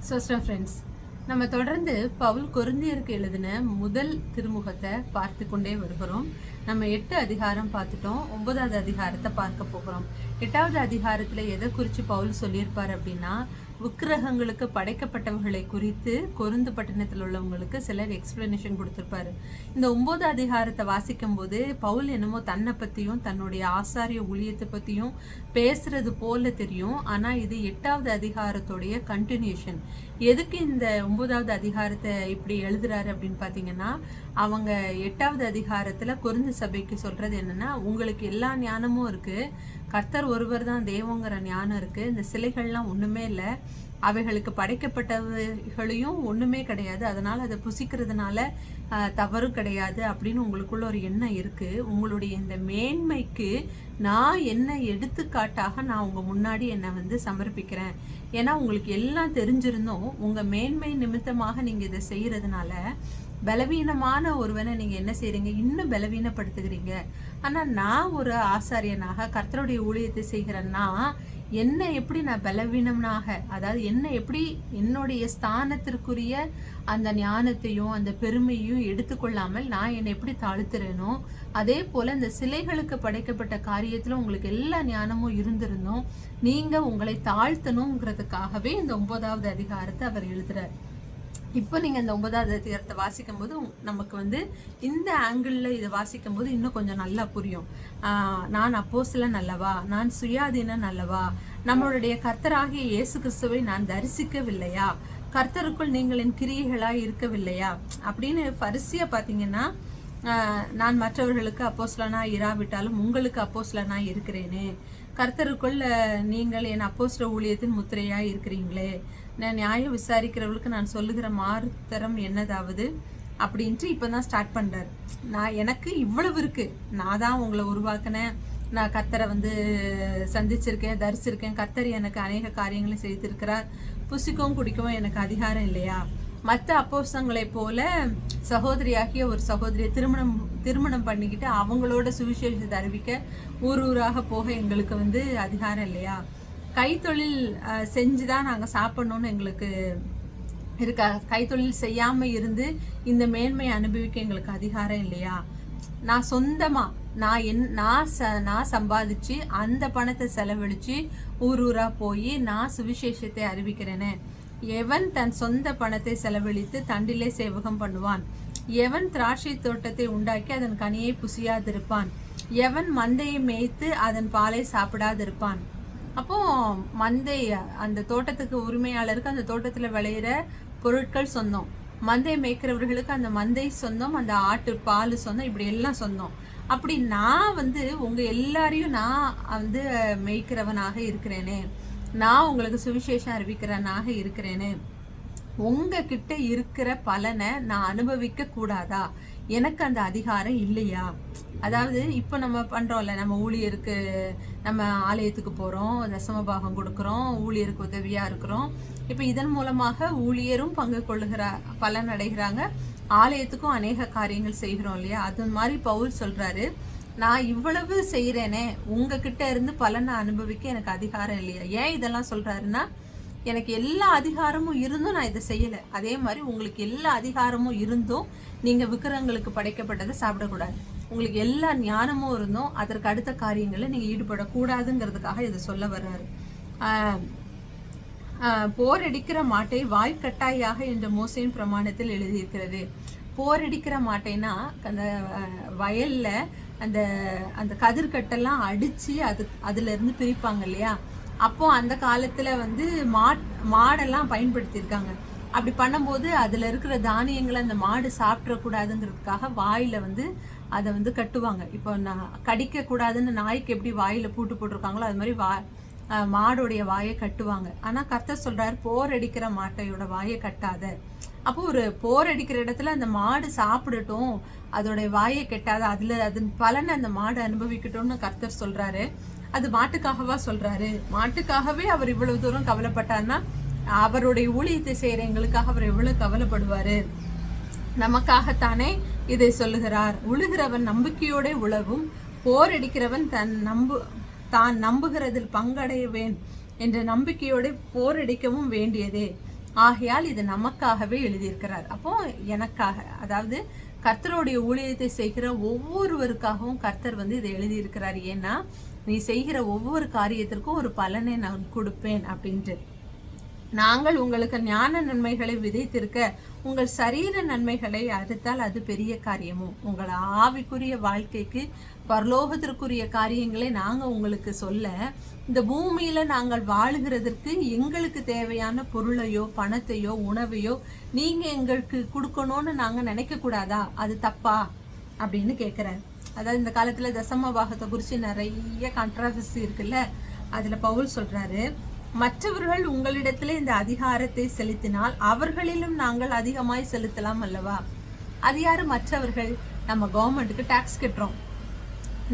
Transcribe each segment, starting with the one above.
Sister friends, நம்ம தொடர்ந்து பவுல் கொரிந்தியருக்கு எழுதின முதல் திருமுகத்தை பார்த்து கொண்டே வருகிறோம். நம்ம 8 அதிகாரம் பார்த்துட்டோம். 9வது அதிகாரத்தை பார்க்க போகிறோம். 8வது அதிகாரத்தில் எதை குறித்து பவுல் சொல்லியிருப்பார் அப்படின்னா, விக்கிரகங்களுக்கு படைக்கப்பட்டவர்களை குறித்து கொரிந்து பட்டணத்தில் உள்ளவங்களுக்கு சிலர் எக்ஸ்பிளனேஷன் கொடுத்துருப்பாரு. இந்த 9வது அதிகாரத்தை வாசிக்கும் போது பவுல் என்னமோ தன்னை பற்றியும் தன்னுடைய ஆசாரிய ஊழியத்தை பற்றியும் பேசுறது போல தெரியும். ஆனால் இது 8வது அதிகாரத்துடைய கண்டினியூஷன். எதுக்கு இந்த 9வது அதிகாரத்தை இப்படி எழுதுறாரு அப்படின்னு பார்த்தீங்கன்னா, அவங்க 8வது அதிகாரத்தில் கொரிந்து சபைக்கு சொல்றது என்னன்னா, உங்களுக்கு எல்லா ஞானமும் இருக்கு, கர்த்தர் ஒருவர் தான் தேவங்கிற ஞானம் இருக்கு, இந்த சிலைகள்லாம் ஒண்ணுமே இல்லை, அவைகளுக்கு படைக்கப்பட்டவைகளையும் ஒண்ணுமே கிடையாது, அதனால அதை புசிக்கிறதுனால தவறு கிடையாது அப்படின்னு உங்களுக்குள்ள ஒரு எண்ணம் இருக்கு. உங்களுடைய இந்த மேன்மைக்கு நான் என்ன எடுத்துக்காட்டாக நான் உங்க முன்னாடி என்னை சமர்ப்பிக்கிறேன். ஏன்னா உங்களுக்கு எல்லாம் தெரிஞ்சிருந்தும் உங்க மேன்மை நிமித்தமாக நீங்க இதை செய்யறதுனால பலவீனமான ஒருவனை நீங்க என்ன செய்றீங்க, இன்னும் பலவீனப்படுத்துகிறீங்க. ஆனா நான் ஒரு ஆசாரியனாக கர்த்தருடைய ஊழியத்தை செய்கிறேன்னா என்ன எப்படி நான் பலவீனம்னாக, அதாவது என்ன எப்படி என்னுடைய ஸ்தானத்திற்குரிய அந்த ஞானத்தையும் அந்த பெருமையும் எடுத்துக்கொள்ளாமல் நான் என்னை எப்படி தாழ்த்துறேனோ, அதே போல இந்த சிலைகளுக்கு படைக்கப்பட்ட காரியத்துல உங்களுக்கு எல்லா ஞானமும் இருந்திருந்தோம், நீங்க உங்களை தாழ்த்தணுங்கிறதுக்காகவே இந்த 9வது அதிகாரத்தை அவர் எழுதுறார். இப்போ நீங்கள் இந்த 9வது அதிகாரத்தை வாசிக்கும் போது நமக்கு இந்த ஆங்கிளில் இதை வாசிக்கும் போது இன்னும் கொஞ்சம் நல்லா புரியும். நான் அப்போஸ்தலன் அல்லவா, நான் சுயாதீனன் அல்லவா, நம்மளுடைய கர்த்தராகிய இயேசு கிறிஸ்துவை நான் தரிசிக்கவில்லையா, கர்த்தருக்குள் நீங்கள் என் கிரியைகளாய் இருக்கவில்லையா அப்படின்னு பரிசியா பார்த்தீங்கன்னா, நான் மற்றவர்களுக்கு அப்போஸ்தலனா இராவிட்டாலும் உங்களுக்கு அப்போஸ்தலனா இருக்கிறேனே, கர்த்தருக்குள் நீங்கள் என் அப்போஸ்தல ஊழியத்தின் முத்திரையாய் இருக்கிறீங்களே, நான் நியாயம் விசாரிக்கிறவர்களுக்கு நான் சொல்லுகிற மாறுத்தரம் என்னதாவது அப்படின்ட்டு இப்போ தான் ஸ்டார்ட் பண்ணுறாரு. எனக்கு இவ்வளவு இருக்கு, நான் தான் உங்களை உருவாக்கினேன், நான் கர்த்தரை சந்திச்சிருக்கேன், தரிசிருக்கேன், கர்த்தர் எனக்கு அநேக காரியங்களை செய்திருக்கிறார், புசிக்கவும் குடிக்கவும் எனக்கு அதிகாரம் இல்லையா, மற்ற அப்போஸ்தலங்களை போல சகோதரியாகிய ஒரு சகோதரியை திருமணம் பண்ணிக்கிட்டு அவங்களோட சுவிசேஷத்தை அறிவிக்க ஊர் ஊராக போக எங்களுக்கு அதிகாரம் இல்லையா, கைத்தொழில் செஞ்சுதான் நாங்கள் சாப்பிடணும்னு எங்களுக்கு இருக்கா, கைத்தொழில் செய்யாமல் இருந்து இந்த மேன்மையை அனுபவிக்க எங்களுக்கு அதிகாரம் இல்லையா, நான் சொந்தமாக நான் சம்பாதிச்சு அந்த பணத்தை செலவழித்து ஊர் ஊராக போய் நான் சுவிசேஷத்தை அறிவிக்கிறேனே, எவன் தன் சொந்த பணத்தை செலவழித்து தண்டிலே சேவகம் பண்ணுவான், எவன் திராட்சை தோட்டத்தை உண்டாக்கி அதன் கனியை புசியாதிருப்பான், எவன் மந்தையை மேய்த்து அதன் பாலை சாப்பிடாதிருப்பான். அப்போ மந்தை அந்த தோட்டத்துக்கு உரிமையாளருக்கு அந்த தோட்டத்தில் விளையிற பொருட்கள் சொந்தம், மந்தை மேய்க்கிறவர்களுக்கு அந்த மந்தை சொந்தம், அந்த ஆட்டு பால் சொந்தம், இப்படி எல்லாம் சொந்தம். அப்படி நான் உங்க எல்லாரையும் நான் மேய்க்கிறவனாக இருக்கிறேனே, நான் உங்களுக்கு சுவிசேஷம் அறிவிக்கிறவனாக இருக்கிறேனே, உங்ககிட்ட இருக்கிற பலனை நான் அனுபவிக்க கூடாதா, எனக்கு அந்த அதிகாரம் இல்லையா? அதாவது இப்போ நம்ம பண்றோம்ல, நம்ம ஊழியருக்கு நம்ம ஆலயத்துக்கு போறோம், தசமபாகம் கொடுக்குறோம், ஊழியருக்கு உதவியா இருக்கிறோம், இப்போ இதன் மூலமாக ஊழியரும் பங்கு கொள்ளுகிற பலன் அடைகிறாங்க, ஆலயத்துக்கும் அநேக காரியங்கள் செய்கிறோம் இல்லையா. அது மாதிரி பவுல் சொல்றாரு, நான் இவ்வளவு செய்யறேனே, உங்ககிட்ட இருந்து பலனை அனுபவிக்க எனக்கு அதிகாரம் இல்லையா. ஏன் இதெல்லாம் சொல்றாருன்னா, எனக்கு எல்லா அதிகாரமும் இருந்தும் நான் இதை செய்யலை, அதே மாதிரி உங்களுக்கு எல்லா அதிகாரமும் இருந்தும் நீங்க விக்கிரகங்களுக்கு படைக்கப்பட்டதை சாப்பிடக்கூடாது, உங்களுக்கு எல்லா ஞானமும் இருந்தும் அதற்கு அடுத்த காரியங்களை நீங்க ஈடுபடக்கூடாதுங்கிறதுக்காக இதை சொல்ல வர்றாரு. போரடிக்கிற மாட்டை வாய்க்கட்டாயாக என்ற மோசேயின் பிரமாணத்தில் எழுதியிருக்கிறது. போரடிக்கிற மாட்டைனா அந்த வயல்ல அந்த அந்த கதிர்கட்டெல்லாம் அடிச்சு அதுல இருந்து பிரிப்பாங்க இல்லையா. அப்போ அந்த காலத்துல மாடெல்லாம் பயன்படுத்தியிருக்காங்க. அப்படி பண்ணும்போது அதுல இருக்கிற தானியங்களை அந்த மாடு சாப்பிடக்கூடாதுங்கிறதுக்காக வாயில அதை கட்டுவாங்க. இப்போ கடிக்க கூடாதுன்னு நாய்க்கு எப்படி வாயில பூட்டு போட்டிருக்காங்களோ அது மாதிரி மாடோடைய வாயை கட்டுவாங்க. ஆனா கர்த்தர் சொல்றாரு, போர் அடிக்கிற மாட்டையோட வாயை கட்டாத. அப்போ ஒரு போர் அடிக்கிற இடத்துல அந்த மாடு சாப்பிடட்டும், அதோடைய வாயை கட்டாத, அதன் பலனை அந்த மாடு அனுபவிக்கட்டும்னு கர்த்தர் சொல்றாரு. அது மாட்டுக்காகவா சொல்றாரு? மாட்டுக்காகவே அவர் இவ்வளவு தூரம் கவலைப்பட்டார்னா அவருடைய ஊழியத்தை செய்யற எங்களுக்காக அவர் எவ்வளவு கவலைப்படுவாரு. நமக்காகத்தானே இதை சொல்லுகிறார். உழுகிறவன் நம்பிக்கையோட உழவும், போர் அடிக்கிறவன் தான் நம்புகிறதில் பங்கடைவேன் என்ற நம்பிக்கையோட போர் அடிக்கவும் வேண்டியதே. ஆகையால் இது நமக்காகவே எழுதியிருக்கிறார். அப்போ எனக்காக, அதாவது கர்த்தருடைய ஊழியத்தை செய்கிற ஒவ்வொருவருக்காகவும் கர்த்தர் வந்து இதை எழுதியிருக்கிறார். ஏன்னா நீ செய்கிற ஒவ்வொரு காரியத்திற்கும் ஒரு பலனை நான் கொடுப்பேன் அப்படின்ட்டு. நாங்கள் உங்களுக்கு ஞான நன்மைகளை விதைத்திருக்க உங்கள் சரீர நன்மைகளை அறுத்தால் அது பெரிய காரியமும், உங்கள் ஆவிக்குரிய வாழ்க்கைக்கு பரலோகத்திற்குரிய காரியங்களை நாங்கள் உங்களுக்கு சொல்ல, இந்த பூமியில நாங்கள் வாழுகிறதற்கு எங்களுக்கு தேவையான பொருளையோ பணத்தையோ உணவையோ நீங்க எங்களுக்கு கொடுக்கணும்னு நாங்க நினைக்க கூடாதா? அது தப்பா அப்படின்னு கேட்கிறார். அதாவது இந்த காலத்துல தசம பாகத்தை குறித்து நிறைய கான்ட்ராவர்சி இருக்குல்ல. அதுல பவுல் சொல்றாரு, மற்றவர்கள் உங்களிடத்துல இந்த அதிகாரத்தை செலுத்தினால் அவர்களிலும் நாங்கள் அதிகமாய் செலுத்தலாம் அல்லவா? அது யாரு மற்றவர்கள்? நம்ம கவர்மெண்ட்டுக்கு டாக்ஸ் கட்டுறோம்.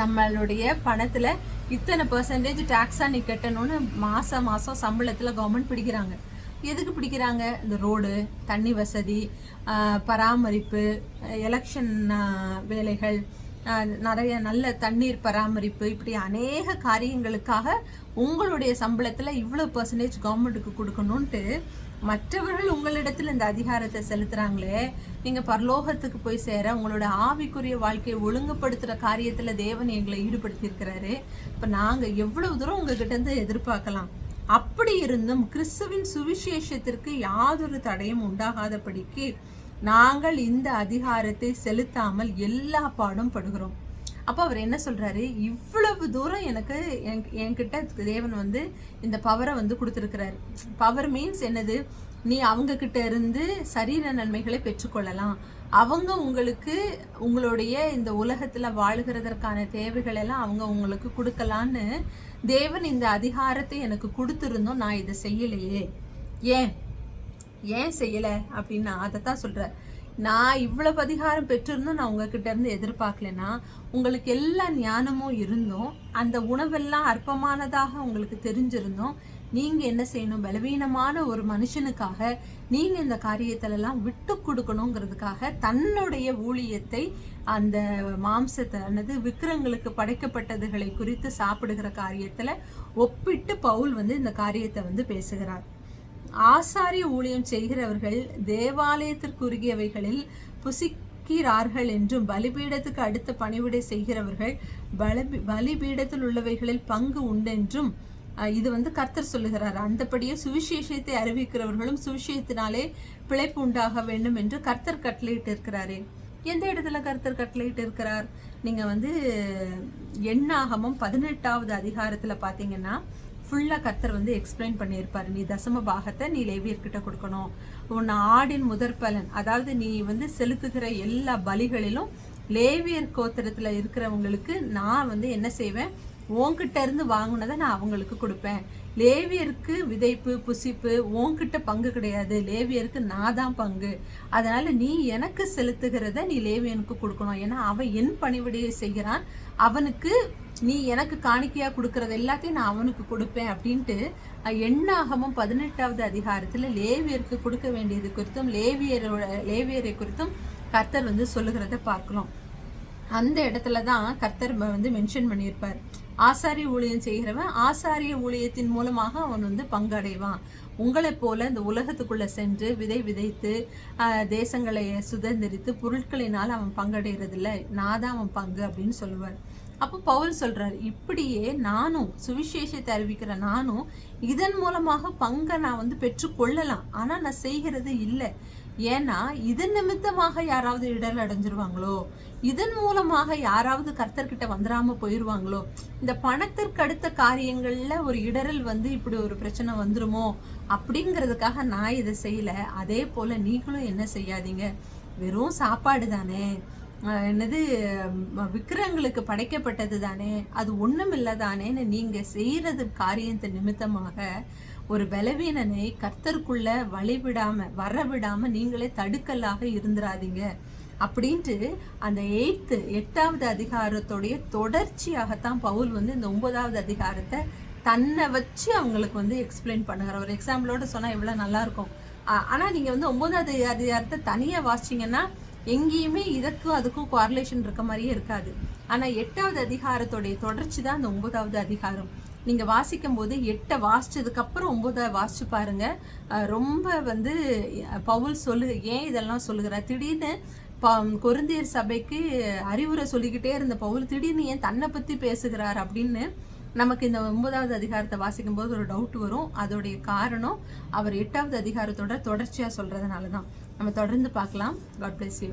நம்மளுடைய பணத்துல இத்தனை பெர்சன்டேஜ் டாக்ஸா நீ கட்டணும்னு மாசம் மாசம் சம்பளத்துல கவர்மெண்ட் பிடிக்கிறாங்க. எதுக்கு பிடிக்கிறாங்க? இந்த ரோடு, தண்ணி வசதி, பராமரிப்பு, எலெக்ஷன் வேலைகள், நிறைய நல்ல தண்ணீர் பராமரிப்பு, இப்படி அநேக காரியங்களுக்காக உங்களுடைய சம்பளத்தில் இவ்வளோ பெர்சன்டேஜ் கவர்மெண்ட்டுக்கு கொடுக்கணுன்ட்டு மற்றவர்கள் உங்களிடத்தில் இந்த அதிகாரத்தை செலுத்துகிறாங்களே, நீங்கள் பரலோகத்துக்கு போய் சேர உங்களோட ஆவிக்குரிய வாழ்க்கையை ஒழுங்குபடுத்துகிற காரியத்தில் தேவன் எங்களை ஈடுபடுத்தியிருக்கிறாரு. இப்போ நாங்கள் எவ்வளவு தூரம் உங்ககிட்ட இருந்து எதிர்பார்க்கலாம்? அப்படி இருந்தும் கிறிஸ்துவின் சுவிசேஷத்திற்கு யாதொரு தடையும் உண்டாகாதபடிக்கு நாங்கள் இந்த அதிகாரத்தை செலுத்தாமல் எல்லா பாடும் படுகிறோம். அப்போ அவர் என்ன சொல்றாரு? இவ்வளவு தூரம் எனக்கு என்கிட்ட தேவன் வந்து இந்த பவரை வந்து கொடுத்துருக்கிறாரு. பவர் மீன்ஸ் என்னது? நீ அவங்க கிட்ட இருந்து சரீர நன்மைகளை பெற்றுக்கொள்ளலாம். அவங்க உங்களுக்கு உங்களுடைய இந்த உலகத்துல வாழுகிறதற்கான தேவைகள் எல்லாம் அவங்க உங்களுக்கு கொடுக்கலான்னு தேவன் இந்த அதிகாரத்தை எனக்கு கொடுத்துருந்தோம். நான் இதை செய்யலையே. ஏன் செய்யல அப்படின்னா அதைத்தான் சொல்ற. நான் இவ்வளவு அதிகாரம் பெற்றிருந்தோம் நான் உங்ககிட்ட இருந்து எதிர்பார்க்கலன்னா, உங்களுக்கு எல்லா ஞானமும் இருந்தோம், அந்த உணவெல்லாம் அற்பமானதாக உங்களுக்கு தெரிஞ்சிருந்தோம், நீங்க என்ன செய்யணும்? பலவீனமான ஒரு மனுஷனுக்காக நீங்க இந்த காரியத்திலெல்லாம் விட்டு கொடுக்கணுங்கிறதுக்காக தன்னுடைய ஊழியத்தை அந்த மாம்சத்தை விக்கிரங்களுக்கு படைக்கப்பட்டதுகளை குறித்து சாப்பிடுகிற காரியத்துல ஒப்பிட்டு பவுல் வந்து இந்த காரியத்தை வந்து பேசுகிறார். ஆசாரிய ஊழியம் செய்கிறவர்கள் தேவாலயத்திற்குரியவைகளில் புசிக்கிறார்கள் என்றும், பலிபீடத்துக்கு அடுத்த பணிவிடை செய்கிறவர்கள் பலிபீடத்தில் உள்ளவைகளில் பங்கு உண்டென்றும் இது வந்து கர்த்தர் சொல்லுகிறார். அந்தபடியே சுவிசேஷத்தை அறிவிக்கிறவர்களும் சுவிசேஷத்தினாலே பிழைப்பு உண்டாக வேண்டும் என்று கர்த்தர் கட்டளையிட்டு இருக்கிறாரே. எந்த இடத்துல கர்த்தர் கட்டளையிட்டு இருக்கிறார்? நீங்க வந்து எண்ணாகமம் 18வது அதிகாரத்துல பாத்தீங்கன்னா ஃபுல்லாக கர்த்தர் வந்து எக்ஸ்பிளைன் பண்ணியிருப்பார். நீ தசம பாகத்தை நீ லேவியர்கிட்ட கொடுக்கணும். உன் ஆடின் முதற்பலன், அதாவது நீ வந்து செலுத்துகிற எல்லா பலிகளிலும் லேவியர் கோத்திரத்தில் இருக்கிறவங்களுக்கு நான் வந்து என்ன செய்வேன்? உன்கிட்ட இருந்து வாங்கினதை நான் அவங்களுக்கு கொடுப்பேன். லேவியருக்கு விதைப்பு புசிப்பு உன்கிட்ட பங்கு கிடையாது, லேவியருக்கு நான் தான் பங்கு. அதனால நீ எனக்கு செலுத்துகிறத நீ லேவியனுக்கு கொடுக்கணும். ஏன்னா அவன் என் பணிவிடையை செய்கிறான், அவனுக்கு நீ எனக்கு காணிக்கையா கொடுக்கறது எல்லாத்தையும் நான் அவனுக்கு கொடுப்பேன் அப்படின்ட்டு எண்ணாகமம் 18வது அதிகாரத்துல லேவியருக்கு கொடுக்க வேண்டியது குறித்தும் லேவியரை குறித்தும் கர்த்தர் வந்து சொல்லுகிறத பார்க்கிறோம். அந்த இடத்துலதான் கர்த்தர் வந்து மென்ஷன் பண்ணியிருப்பார். ஆசாரிய ஊழியம் செய்கிறவன் ஆசாரிய ஊழியத்தின் மூலமாக அவன் வந்து பங்கடைவான். உங்களை போல இந்த உலகத்துக்குள்ள சென்று விதை விதைத்து தேசங்களை சுதந்திரித்து பொருட்களினால் அவன் பங்கடைகிறதில்ல, நான் தான் அவன் பங்கு அப்படின்னு சொல்லுவார். அப்போ பவுல் சொல்றாரு, இப்படியே நானும் சுவிசேஷத்தை அறிவிக்கிற நானும் இதன் மூலமாக பங்கை நான் வந்து பெற்றுக்கொள்ளலாம், ஆனா நான் செய்கிறது இல்லை. ஏன்னா இதன் நிமித்தமாக யாராவது இடர் அடைஞ்சிருவாங்களோ, இதன் மூலமாக யாராவது கர்த்தர்கிட்ட வந்துடாம போயிருவாங்களோ, இந்த பணத்திற்கு அடுத்த காரியங்கள்ல ஒரு இடரல் வந்து இப்படி ஒரு பிரச்சனை வந்துருமோ அப்படிங்கிறதுக்காக நான் இதை செய்யல. அதே போல நீங்களும் என்ன செய்யாதீங்க, வெறும் சாப்பாடு தானே, என்னது விக்கிரங்களுக்கு படைக்கப்பட்டது தானே, அது ஒண்ணும் இல்லதானேன்னு நீங்க செய்யறது காரியத்தை நிமித்தமாக ஒரு பலவீனனை கர்த்தருக்குள்ள வழிவிடாம வரவிடாம நீங்களே தடுக்கலாக இருந்துராதீங்க அப்படின்ட்டு அந்த 8வது அதிகாரத்துடைய தொடர்ச்சியாகத்தான் பவுல் வந்து இந்த 9வது அதிகாரத்தை தன்னை வச்சு அவங்களுக்கு வந்து எக்ஸ்பிளைன் பண்ணுகிற. ஒரு எக்ஸாம்பிளோட சொன்னா எவ்வளவு நல்லா இருக்கும். ஆனா நீங்க வந்து 9வது அதிகாரத்தை தனியா வாசிச்சீங்கன்னா எங்கேயுமே இதுக்கும் அதுக்கும் கோரிலேஷன் இருக்க மாதிரியே இருக்காது. ஆனா 8வது அதிகாரத்துடைய தொடர்ச்சி தான் அந்த 9வது அதிகாரம். நீங்கள் வாசிக்கும் போது 8 வாசிச்சதுக்கப்புறம் 9 வாசிச்சு பாருங்க. ரொம்ப வந்து பவுல் ஏன் இதெல்லாம் சொல்லுகிறார்? திடீர்னு கொரிந்தியர் சபைக்கு அறிவுரை சொல்லிக்கிட்டே இருந்த பவுல் திடீர்னு ஏன் தன்னை பற்றி பேசுகிறார் அப்படின்னு நமக்கு இந்த 9வது அதிகாரத்தை வாசிக்கும் போது ஒரு டவுட் வரும். அதோடைய காரணம் அவர் 8வது அதிகாரத்தோட தொடர்ச்சியாக சொல்றதுனால தான். நம்ம தொடர்ந்து பார்க்கலாம். God bless you.